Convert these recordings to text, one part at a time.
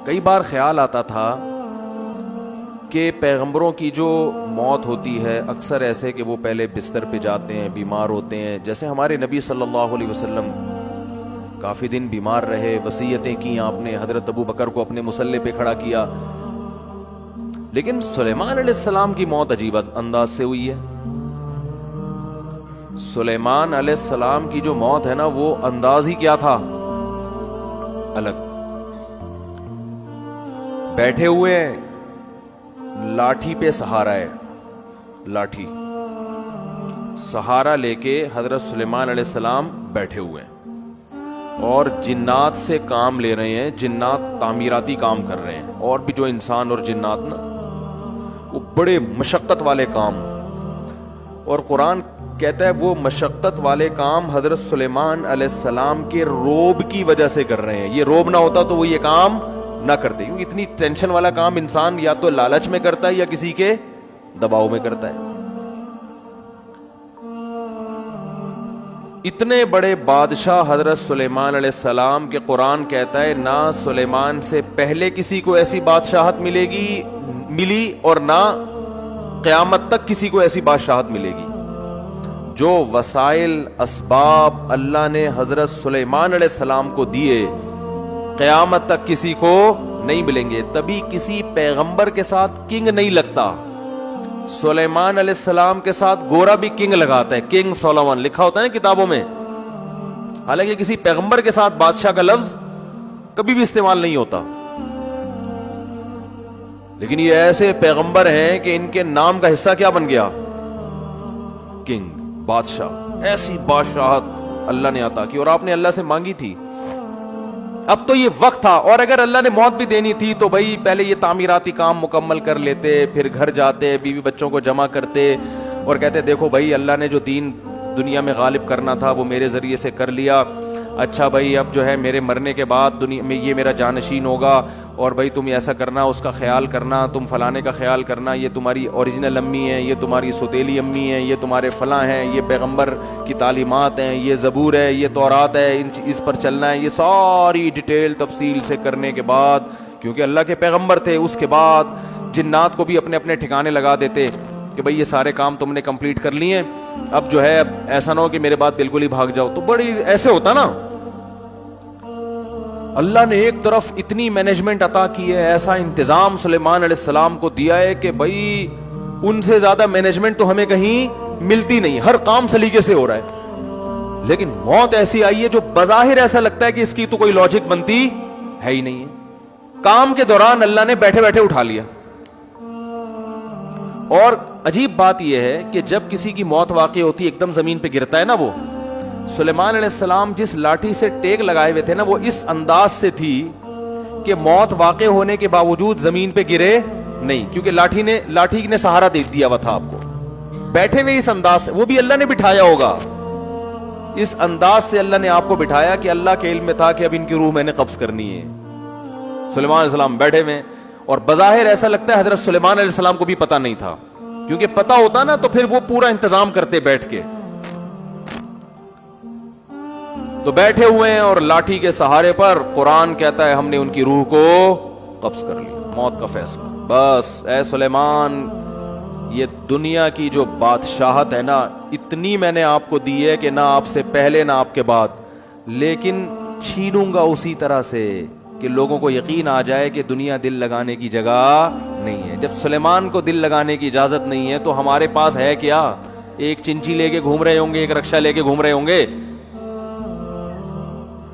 کئی بار خیال آتا تھا کہ پیغمبروں کی جو موت ہوتی ہے اکثر ایسے کہ وہ پہلے بستر پہ جاتے ہیں، بیمار ہوتے ہیں، جیسے ہمارے نبی صلی اللہ علیہ وسلم کافی دن بیمار رہے، وصیتیں کی آپ نے، حضرت ابو بکر کو اپنے مصلے پہ کھڑا کیا. لیکن سلیمان علیہ السلام کی موت عجیب انداز سے ہوئی ہے. سلیمان علیہ السلام کی جو موت ہے نا، وہ انداز ہی کیا تھا، الگ. بیٹھے ہوئے ہیں، لاٹھی پہ سہارا ہے، لاٹھی سہارا لے کے حضرت سلیمان علیہ السلام بیٹھے ہوئے ہیں اور جنات سے کام لے رہے ہیں. جنات تعمیراتی کام کر رہے ہیں، اور بھی جو انسان اور جنات نا، وہ بڑے مشقت والے کام. اور قرآن کہتا ہے وہ مشقت والے کام حضرت سلیمان علیہ السلام کے روب کی وجہ سے کر رہے ہیں. یہ روب نہ ہوتا تو وہ یہ کام نہ کرتے، کیونکہ اتنی ٹینشن والا کام انسان یا تو لالچ میں کرتا ہے یا کسی کے دباؤ میں کرتا ہے. اتنے بڑے بادشاہ حضرت سلیمان علیہ السلام کے قرآن کہتا ہے نہ سلیمان سے پہلے کسی کو ایسی بادشاہت ملی اور نہ قیامت تک کسی کو ایسی بادشاہت ملے گی. جو وسائل اسباب اللہ نے حضرت سلیمان علیہ السلام کو دیے قیامت تک کسی کو نہیں ملیں گے. تبھی کسی پیغمبر کے ساتھ کنگ نہیں لگتا. سلیمان علیہ السلام کے ساتھ گورا بھی کنگ لگاتا ہے، کنگ سولومن لکھا ہوتا ہے نا کتابوں میں. حالانکہ کسی پیغمبر کے ساتھ بادشاہ کا لفظ کبھی بھی استعمال نہیں ہوتا. لیکن یہ ایسے پیغمبر ہیں کہ ان کے نام کا حصہ کیا بن گیا، کنگ، بادشاہ. ایسی بادشاہت اللہ نے عطا کی اور آپ نے اللہ سے مانگی تھی. اب تو یہ وقت تھا، اور اگر اللہ نے موت بھی دینی تھی تو بھائی پہلے یہ تعمیراتی کام مکمل کر لیتے، پھر گھر جاتے، بیوی بچوں کو جمع کرتے اور کہتے دیکھو بھائی اللہ نے جو دین دنیا میں غالب کرنا تھا وہ میرے ذریعے سے کر لیا. اچھا بھائی اب جو ہے میرے مرنے کے بعد دنیا میں یہ میرا جانشین ہوگا، اور بھائی تم ایسا کرنا، اس کا خیال کرنا، تم فلانے کا خیال کرنا، یہ تمہاری اوریجنل امی ہیں، یہ تمہاری سوتیلی امی ہیں، یہ تمہارے فلاں ہیں، یہ پیغمبر کی تعلیمات ہیں، یہ زبور ہے، یہ تورات ہے، اس پر چلنا ہے. یہ ساری ڈیٹیل تفصیل سے کرنے کے بعد، کیونکہ اللہ کے پیغمبر تھے، اس کے بعد جنات کو بھی اپنے اپنے ٹھکانے لگا دیتے کہ بھئی یہ سارے کام تم نے کمپلیٹ کر لیے، اب جو ہے اب ایسا نہ ہو کہ میرے بعد بالکل ہی بھاگ جاؤ. تو بڑی ایسے ہوتا نا. اللہ نے ایک طرف اتنی مینجمنٹ عطا کی ہے، ایسا انتظام سلیمان علیہ السلام کو دیا ہے کہ بھئی ان سے زیادہ مینجمنٹ تو ہمیں کہیں ملتی نہیں، ہر کام سلیقے سے ہو رہا ہے. لیکن موت ایسی آئی ہے جو بظاہر ایسا لگتا ہے کہ اس کی تو کوئی لاجک بنتی ہے ہی نہیں ہے. کام کے دوران اللہ نے بیٹھے بیٹھے اٹھا لیا. اور عجیب بات یہ ہے کہ جب کسی کی موت واقع ہوتی ہے ایک دم زمین پہ گرتا ہے نا، وہ سلیمان علیہ السلام جس لاٹھی سے ٹیک لگائے ہوئے تھے نا، وہ اس انداز سے تھی کہ موت واقع ہونے کے باوجود زمین پہ گرے نہیں، کیونکہ لاٹھی نے سہارا دے دیا ہوا تھا آپ کو. بیٹھے ہوئے اس انداز سے، وہ بھی اللہ نے بٹھایا ہوگا، اس انداز سے اللہ نے آپ کو بٹھایا کہ اللہ کے علم میں تھا کہ اب ان کی روح میں نے قبض کرنی ہے. سلیمان علیہ السلام بیٹھے ہوئے، اور بظاہر ایسا لگتا ہے حضرت سلیمان علیہ السلام کو بھی پتہ نہیں تھا، کیونکہ پتہ ہوتا نا تو پھر وہ پورا انتظام کرتے بیٹھ کے. تو بیٹھے ہوئے ہیں اور لاٹھی کے سہارے پر قرآن کہتا ہے ہم نے ان کی روح کو قبض کر لیا. موت کا فیصلہ. بس اے سلیمان، یہ دنیا کی جو بادشاہت ہے نا، اتنی میں نے آپ کو دی ہے کہ نہ آپ سے پہلے نہ آپ کے بعد، لیکن چھینوں گا اسی طرح سے کہ لوگوں کو یقین آ جائے کہ دنیا دل لگانے کی جگہ نہیں ہے. جب سلیمان کو دل لگانے کی اجازت نہیں ہے تو ہمارے پاس ہے کیا؟ ایک چنچی لے کے گھوم رہے ہوں گے، ایک رکشہ لے کے گھوم رہے ہوں گے،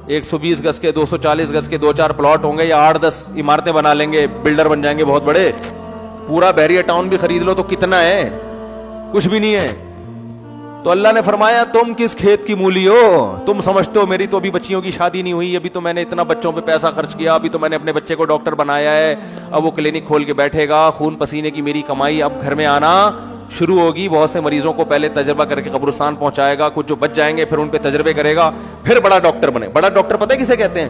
120 گز کے 240 گز کے 2-4 پلاٹ ہوں گے، یا 8-10 عمارتیں بنا لیں گے، بلڈر بن جائیں گے بہت بڑے. پورا بحریہ ٹاؤن بھی خرید لو تو کتنا ہے؟ کچھ بھی نہیں ہے. تو اللہ نے فرمایا تم کس کھیت کی مولی ہو؟ تم سمجھتے ہو میری تو ابھی بچیوں کی شادی نہیں ہوئی، ابھی تو میں نے اتنا بچوں پہ پیسہ خرچ کیا، ابھی تو میں نے اپنے بچے کو ڈاکٹر بنایا ہے، اب وہ کلینک کھول کے بیٹھے گا، خون پسینے کی میری کمائی اب گھر میں آنا شروع ہوگی. بہت سے مریضوں کو پہلے تجربہ کر کے قبرستان پہنچائے گا، کچھ جو بچ جائیں گے پھر ان پہ تجربے کرے گا، پھر بڑا ڈاکٹر بنے. بڑا ڈاکٹر پتہ ہے کسے کہتے ہیں؟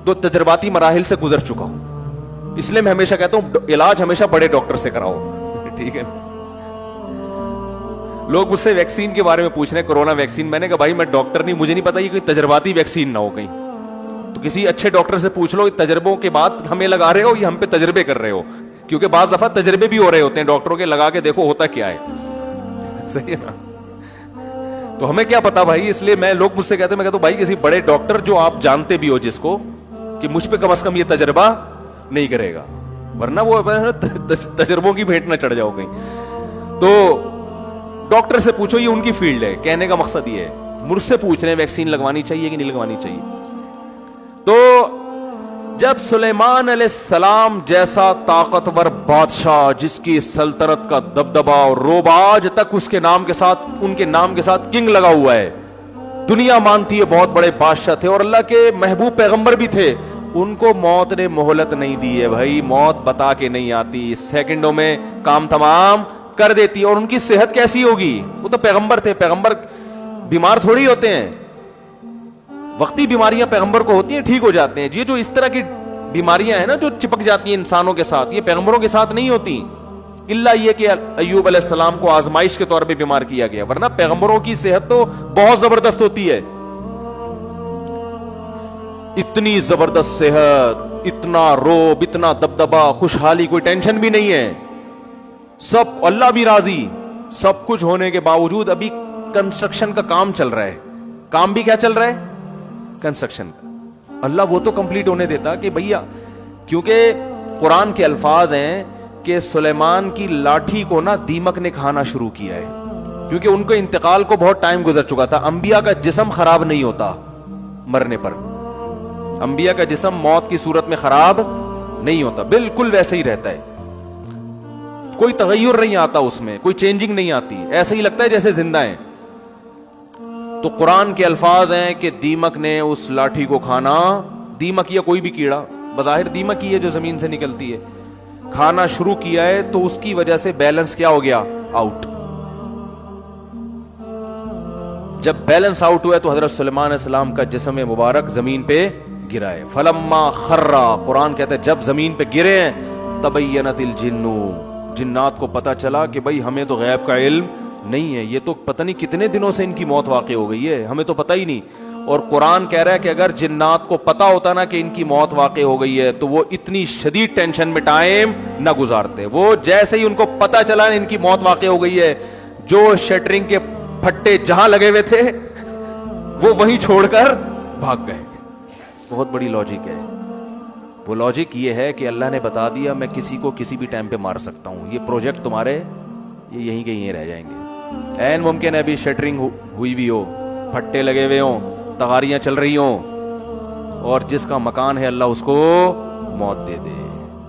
جو تجرباتی مراحل سے گزر چکا ہوں. اس لیے میں ہمیشہ کہتا ہوں علاج ہمیشہ بڑے ڈاکٹر سے کراؤ. ٹھیک ہے. لوگ مجھ سے ویکسین کے بارے میں پوچھ رہے ہیں، کورونا ویکسین. میں نے کہا بھائی میں ڈاکٹر نہیں، مجھے نہیں پتا یہ کوئی تجرباتی ویکسین نہ ہو کہیں. تو کسی اچھے ڈاکٹر سے پوچھ لو تجربوں کے بعد ہمیں لگا رہے ہو یا ہم پہ تجربے کر رہے ہو, کیونکہ بعض دفعہ تجربے بھی ہو رہے ہوتے ہیں ڈاکٹروں کے, لگا کے دیکھو ہوتا کیا ہے. صحیح ہے نا؟ تو ہمیں کیا پتا بھائی, اس لیے میں لوگ مجھ سے کہتے ہیں, میں کہتا ہوں بھائی کسی بڑے ڈاکٹر جو آپ جانتے بھی ہو جس کو, کہ مجھ پہ کم از کم یہ تجربہ نہیں کرے گا, ورنہ وہ تجربوں کی بھیٹ نہ چڑھ جاؤ کہیں. تو ڈاکٹر سے پوچھو, یہ ان کی فیلڈ ہے, کہنے کا مقصد یہ ہے. مجھ سے پوچھ رہے ہیں ویکسین لگوانی چاہیے کہ نہیں لگوانی چاہیے. تو جب سلیمان علیہ السلام جیسا طاقتور بادشاہ جس کی سلطنت کا دبدبا اور روب آج تک اس کے نام کے ساتھ, ان کے نام کے ساتھ کنگ لگا ہوا ہے, دنیا مانتی ہے بہت بڑے بادشاہ تھے اور اللہ کے محبوب پیغمبر بھی تھے, ان کو موت نے مہلت نہیں دی ہے بھائی. موت بتا کے نہیں آتی, سیکنڈوں میں کام تمام کر دیتی. اور ان کی صحت کیسی ہوگی, وہ تو پیغمبر تھے, پیغمبر بیمار تھوڑی ہوتے ہیں, وقتی بیماریاں پیغمبر کو ہوتی ہیں, ٹھیک ہو جاتے ہیں. یہ جو اس طرح کی بیماریاں ہیں نا جو چپک جاتی ہیں انسانوں کے ساتھ, یہ پیغمبروں کے ساتھ نہیں ہوتی, الا یہ کہ ایوب علیہ السلام کو آزمائش کے طور پہ بیمار کیا گیا, ورنہ پیغمبروں کی صحت تو بہت زبردست ہوتی ہے. اتنی زبردست صحت, اتنا روب, اتنا دبدبا, خوشحالی, کوئی ٹینشن بھی نہیں ہے, سب اللہ بھی راضی. سب کچھ ہونے کے باوجود ابھی کنسٹرکشن کا کام چل رہا ہے. کام بھی کیا چل رہا ہے, کنسٹرکشن کا. اللہ وہ تو کمپلیٹ ہونے دیتا کہ بھیا, کیونکہ قرآن کے الفاظ ہیں کہ سلیمان کی لاٹھی کو نا دیمک نے کھانا شروع کیا ہے, کیونکہ ان کے انتقال کو بہت ٹائم گزر چکا تھا. انبیاء کا جسم خراب نہیں ہوتا مرنے پر, انبیاء کا جسم موت کی صورت میں خراب نہیں ہوتا, بالکل ویسے ہی رہتا ہے, کوئی تغیر نہیں آتا اس میں, کوئی چینجنگ نہیں آتی, ایسا ہی لگتا ہے جیسے زندہ ہیں. تو قرآن کے الفاظ ہیں کہ دیمک نے اس لاٹھی کو کھانا, دیمک یا کوئی بھی کیڑا, بظاہر دیمک ہی ہے جو زمین سے نکلتی ہے, کھانا شروع کیا ہے. تو اس کی وجہ سے بیلنس کیا ہو گیا, آؤٹ. جب بیلنس آؤٹ ہوا تو حضرت سلیمان علیہ السلام کا جسم مبارک زمین پہ گرا ہے. فلما خرّا, قرآن کہتا ہے جب زمین پہ گرے ہیں, تبینت الجن, جنات کو پتا چلا کہ بھائی ہمیں تو غیب کا علم نہیں ہے, یہ تو پتہ نہیں کتنے دنوں سے ان کی موت واقع ہو گئی ہے, ہمیں تو پتہ ہی نہیں. اور قرآن کہہ رہا ہے کہ اگر جنات کو پتا ہوتا نا کہ ان کی موت واقع ہو گئی ہے تو وہ اتنی شدید ٹینشن میں ٹائم نہ گزارتے. وہ جیسے ہی ان کو پتا چلا ان کی موت واقع ہو گئی ہے, جو شٹرنگ کے پھٹے جہاں لگے ہوئے تھے وہ وہیں چھوڑ کر بھاگ گئے. بہت بڑی لاجک ہے. وہ لاجک یہ ہے کہ اللہ نے بتا دیا میں کسی کو کسی بھی ٹائم پہ مار سکتا ہوں, یہ پروجیکٹ تمہارے یہ یہیں کے یہیں رہ جائیں گے. این ممکن ہے ابھی شٹرنگ ہوئی بھی ہو, پھٹے لگے ہوئے ہوں, تغاریاں چل رہی ہوں, اور جس کا مکان ہے اللہ اس کو موت دے دے,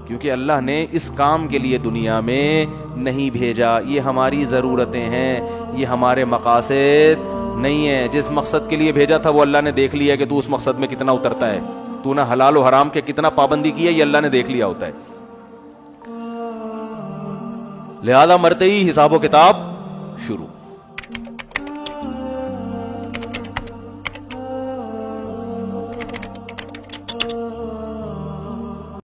کیونکہ اللہ نے اس کام کے لیے دنیا میں نہیں بھیجا. یہ ہماری ضرورتیں ہیں, یہ ہمارے مقاصد نہیں ہیں. جس مقصد کے لیے بھیجا تھا وہ اللہ نے دیکھ لیا کہ تو اس مقصد میں کتنا اترتا ہے, تو نہ حلال و حرام کے کتنا پابندی کی ہے, یہ اللہ نے دیکھ لیا ہوتا ہے. لہذا مرتے ہی حساب و کتاب شروع.